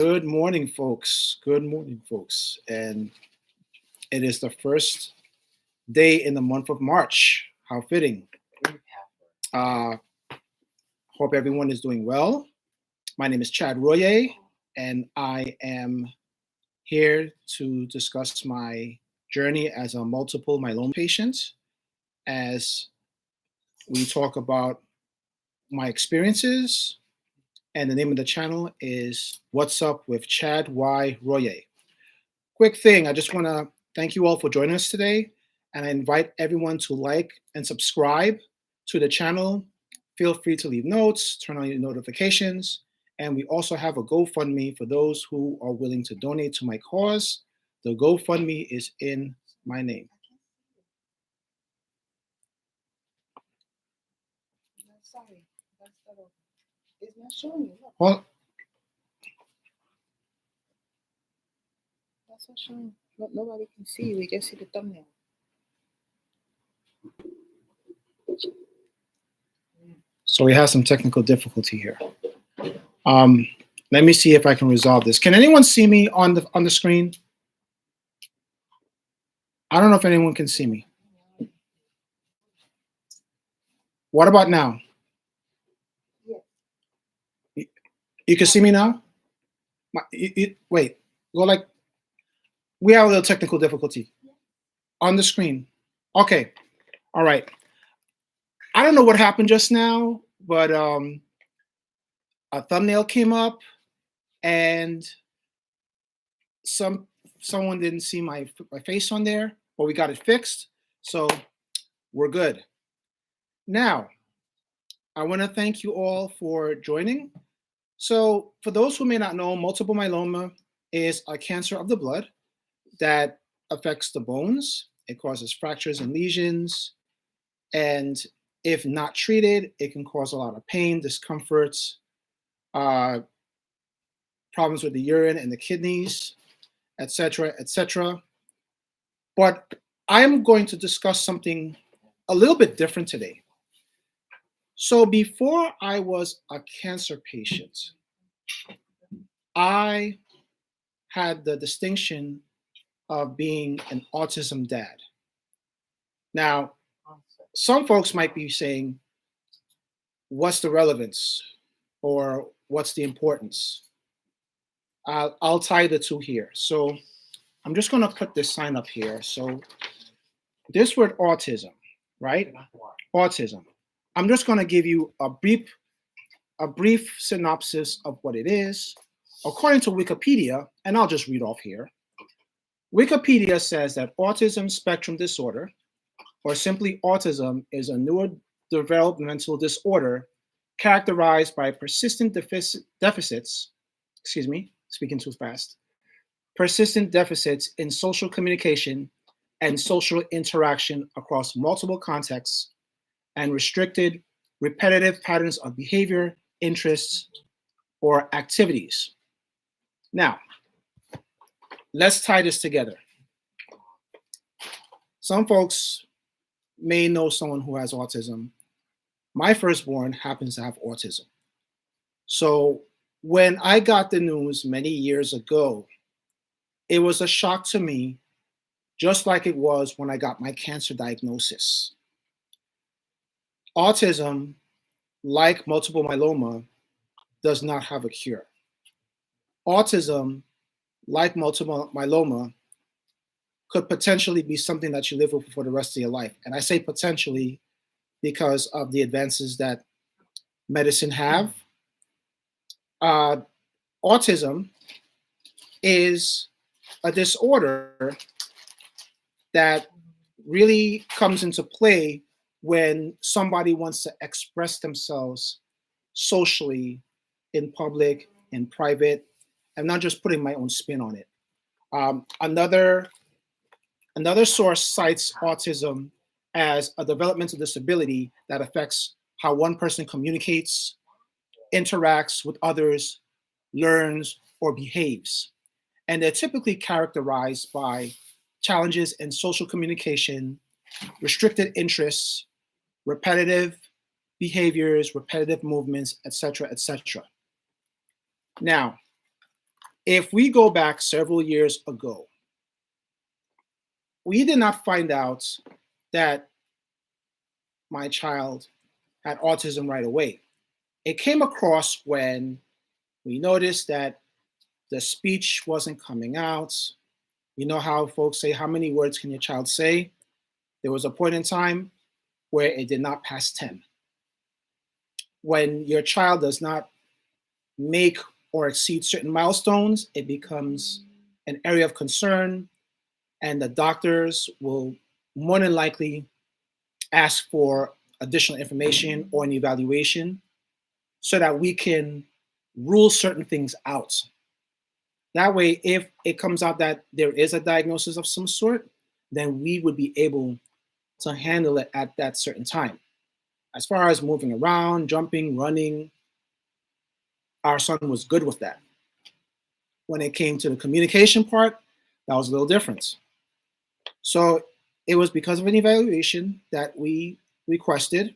Good morning, folks. Good morning, folks. And it is the first day in the month of March. How fitting. Uh, Hope everyone is doing well. My name is Chad Royer, and I am here to discuss my journey as a multiple myeloma patient as we talk about my experiences. And the name of the channel is What's Up with Chad Y. Royer. Quick thing, I just want to thank you all for joining us today, and I invite everyone to like and subscribe to the channel. Feel free to leave notes, turn on your notifications, and we also have a GoFundMe for those who are willing to donate to my cause. The GoFundMe is in my name. Sorry, it's not showing you. Look. Well, That's not showing. Nobody can see. We just see the thumbnail. so we have some technical difficulty here. Let me see if I can resolve this. Can anyone see me on the screen? I don't know if anyone can see me. What about now? Yes. You can see me now? Wait, go like, we have a little technical difficulty on the screen. Okay, all right. I don't know what happened just now, but a thumbnail came up and someone didn't see my face on there, but we got it fixed, so we're good. Now, I want to thank you all for joining. So for those who may not know, multiple myeloma is a cancer of the blood that affects the bones. It causes fractures and lesions. And if not treated, it can cause a lot of pain, discomfort, problems with the urine and the kidneys, etc., etc. But I am going to discuss something a little bit different today. So before I was a cancer patient, I had the distinction of being an autism dad. Now, some folks might be saying, what's the relevance or what's the importance? I'll tie the two here. So I'm just going to put this sign up here. So this word autism, right? Autism. I'm just going to give you a brief synopsis of what it is. According to Wikipedia, and I'll just read off here. Wikipedia says that autism spectrum disorder, or simply autism, is a neurodevelopmental disorder characterized by persistent deficits, speaking too fast, persistent deficits in social communication and social interaction across multiple contexts, and restricted, repetitive patterns of behavior, interests, or activities. Now, let's tie this together. Some folks may know someone who has autism. My firstborn happens to have autism. So when I got the news many years ago, it was a shock to me, just like it was when I got my cancer diagnosis. Autism, like multiple myeloma, does not have a cure. Autism, like multiple myeloma, could potentially be something that you live with for the rest of your life. And I say potentially because of the advances that medicine have. Autism is a disorder that really comes into play when somebody wants to express themselves socially, in public, in private. I'm not just putting my own spin on it. Another source cites autism as a developmental disability that affects how one person communicates, interacts with others, learns, or behaves. And they're typically characterized by challenges in social communication, restricted interests, repetitive behaviors, repetitive movements, etc., etc. Now, If we go back several years ago, we did not find out that my child had autism right away. It came across when we noticed that the speech wasn't coming out. You know how folks say, how many words can your child say? There was a point in time where it did not pass 10. When your child does not make or exceed certain milestones, it becomes an area of concern, and the doctors will more than likely ask for additional information or an evaluation so that we can rule certain things out. That way, if it comes out that there is a diagnosis of some sort, then we would be able to handle it at that certain time. As far as moving around, jumping, running, our son was good with that. When it came to the communication part, that was a little different. So it was because of an evaluation that we requested.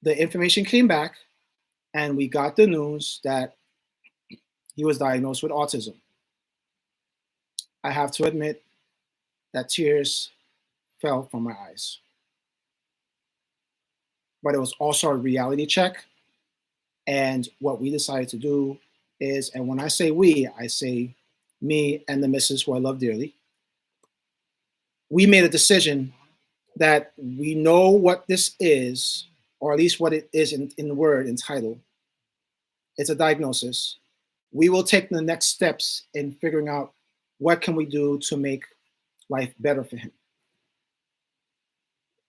The information came back, and we got the news that he was diagnosed with autism. I have to admit that tears fell from my eyes. But it was also a reality check. And what we decided to do is, and when I say we, I say me and the missus who I love dearly, we made a decision that we know what this is, or at least what it is in the word entitled. It's a diagnosis. We will take the next steps in figuring out what can we do to make life better for him.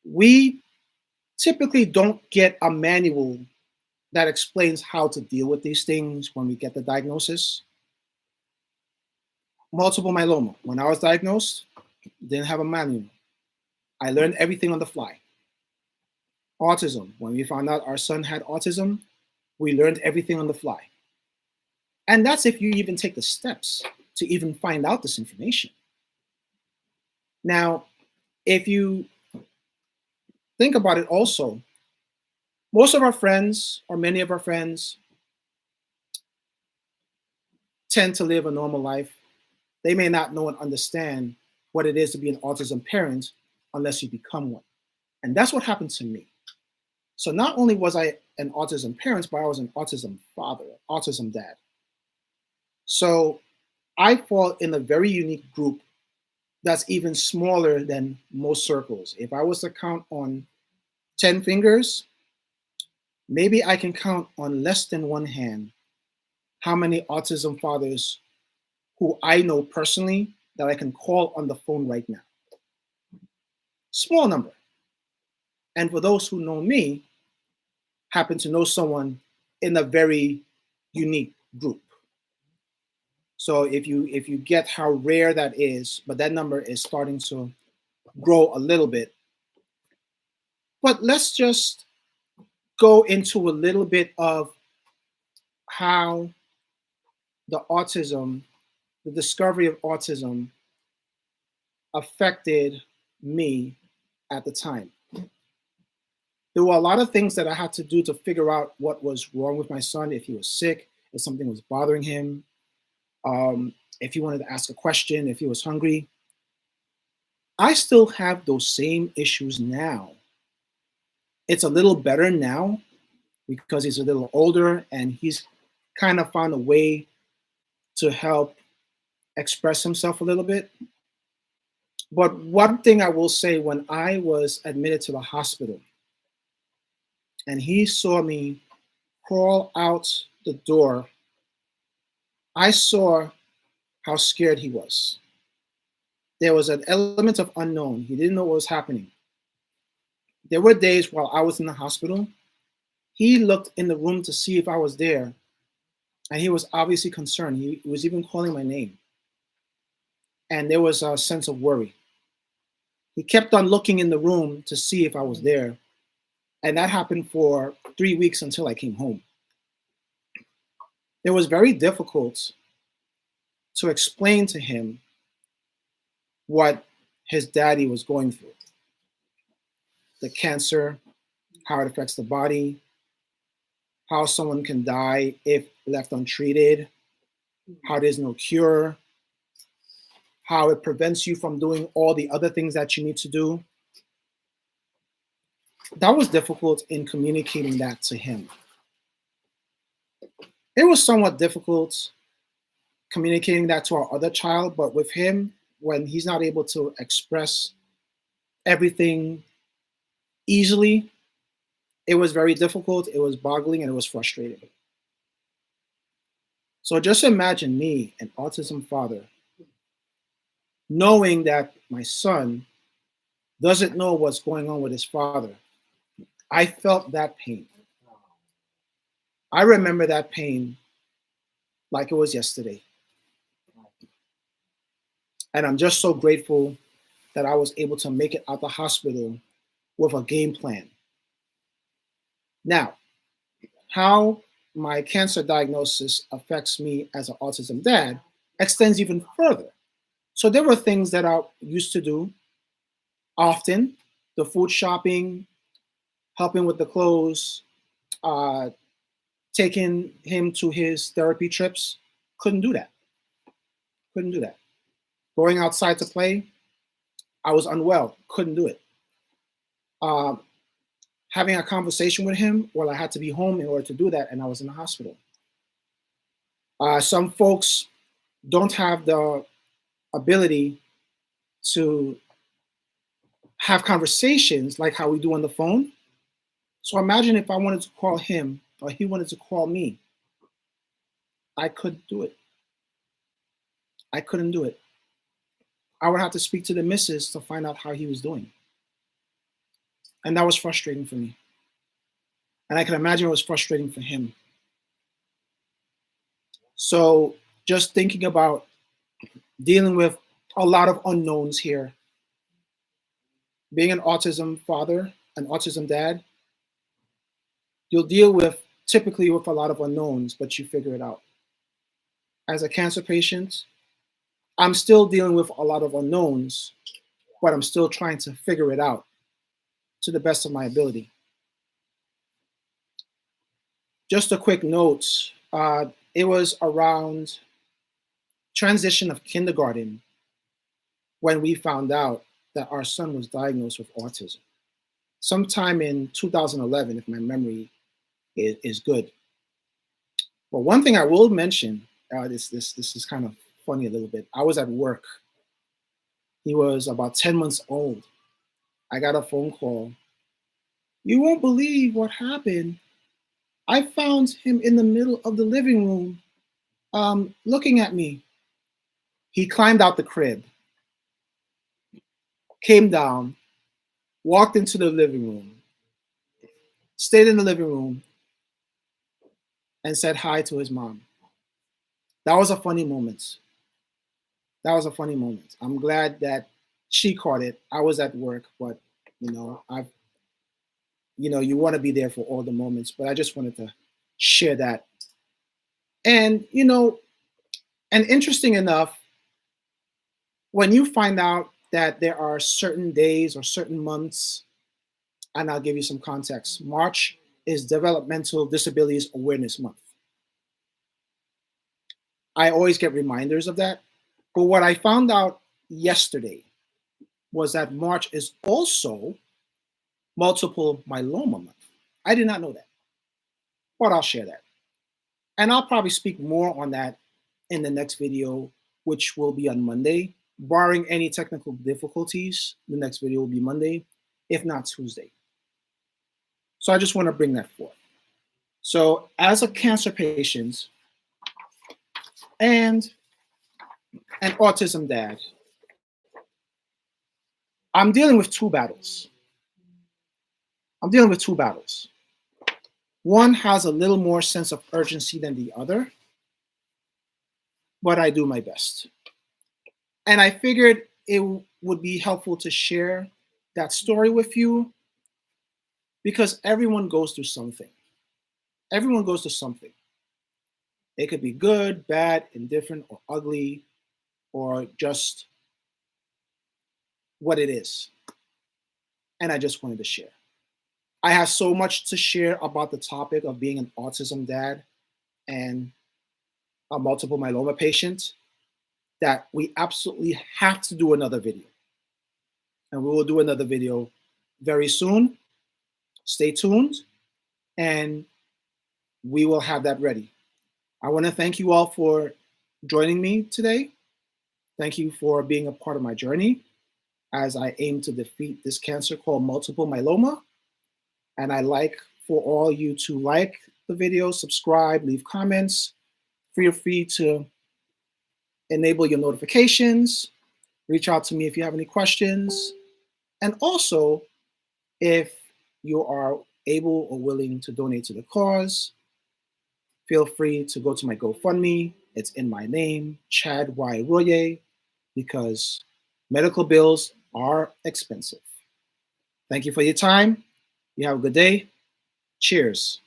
We typically don't get a manual that explains how to deal with these things when we get the diagnosis. Multiple myeloma. When I was diagnosed, didn't have a manual. I learned everything on the fly. Autism. When we found out our son had autism, we learned everything on the fly. And that's if you even take the steps to even find out this information. Now, if you think about it also, most of our friends, or many of our friends, tend to live a normal life. They may not know and understand what it is to be an autism parent unless you become one. And that's what happened to me. So not only was I an autism parent, but I was an autism father, autism dad. So I fall in a very unique group that's even smaller than most circles. If I was to count on 10 fingers, maybe I can count on less than one hand how many autism fathers who I know personally that I can call on the phone right now. Small number. And for those who know me, happen to know someone in a very unique group. So if you get how rare that is, but that number is starting to grow a little bit. But let's just go into a little bit of how the autism, the discovery of autism affected me at the time. There were a lot of things that I had to do to figure out what was wrong with my son, if he was sick, if something was bothering him, if he wanted to ask a question, if he was hungry. I still have those same issues now. It's a little better now because he's a little older and he's kind of found a way to help express himself a little bit. But one thing I will say, when I was admitted to the hospital and he saw me crawl out the door, I saw how scared he was. There was an element of unknown. He didn't know what was happening. There were days while I was in the hospital, he looked in the room to see if I was there, and he was obviously concerned. He was even calling my name. And there was a sense of worry. He kept on looking in the room to see if I was there. And that happened for 3 weeks until I came home. It was very difficult to explain to him what his daddy was going through. The cancer, how it affects the body, how someone can die if left untreated. how there's no cure, how it prevents you from doing all the other things that you need to do. That was difficult in communicating that to him. It was somewhat difficult communicating that to our other child, but with him, when he's not able to express everything easily, it was very difficult, it was boggling, and it was frustrating. So just imagine me, an autism father, knowing that my son doesn't know what's going on with his father. I felt that pain. I remember that pain like it was yesterday. And I'm just so grateful that I was able to make it out the hospital with a game plan. Now, how my cancer diagnosis affects me as an autism dad extends even further. So there were things that I used to do often, the food shopping, helping with the clothes, uh, taking him to his therapy trips. Couldn't do that. Couldn't do that. Going outside to play, I was unwell. Couldn't do it. Um, Having a conversation with him, well, I had to be home in order to do that, and I was in the hospital. Some folks don't have the ability to have conversations like how we do on the phone. So imagine if I wanted to call him or he wanted to call me. I couldn't do it. I couldn't do it. I would have to speak to the missus to find out how he was doing. And that was frustrating for me. And I can imagine it was frustrating for him. So just thinking about dealing with a lot of unknowns here, being an autism father, an autism dad, you'll deal with typically with a lot of unknowns, but you figure it out. As a cancer patient, I'm still dealing with a lot of unknowns, but I'm still trying to figure it out to the best of my ability. Just a quick note, it was around transition of kindergarten when we found out that our son was diagnosed with autism. Sometime in 2011, if my memory is good. But one thing I will mention, this is kind of funny a little bit. I was at work. He was about 10 months old. I got a phone call. You won't believe what happened. I found him in the middle of the living room, looking at me. He climbed out the crib, came down, walked into the living room, stayed in the living room, and said hi to his mom. That was a funny moment. That was a funny moment. I'm glad that she caught it. I was at work, but I you want to be there for all the moments, but I just wanted to share that. And and interesting enough, when you find out that there are certain days or certain months, and I'll give you some context. March is Developmental Disabilities Awareness Month. I always get reminders of that. But what I found out yesterday was that March is also Multiple Myeloma Month. I did not know that, but I'll share that. And I'll probably speak more on that in the next video, which will be on Monday. Barring any technical difficulties, the next video will be Monday, if not Tuesday. So I just want to bring that forth. So as a cancer patient and an autism dad, I'm dealing with two battles. I'm dealing with two battles. One has a little more sense of urgency than the other, but I do my best. And I figured it would be helpful to share that story with you because everyone goes through something. Everyone goes through something. It could be good, bad, indifferent, or ugly, or just what it is. And I just wanted to share. I have so much to share about the topic of being an autism dad, and a multiple myeloma patient, that we absolutely have to do another video. And we will do another video very soon. Stay tuned, and we will have that ready. I want to thank you all for joining me today. Thank you for being a part of my journey as I aim to defeat this cancer called multiple myeloma. And I like for all you to like the video, subscribe, leave comments. Feel free to enable your notifications. Reach out to me if you have any questions. And also, if you are able or willing to donate to the cause, feel free to go to my GoFundMe. It's in my name, Chad Y. Royer, because medical bills are expensive. Thank you for your time. You have a good day. Cheers.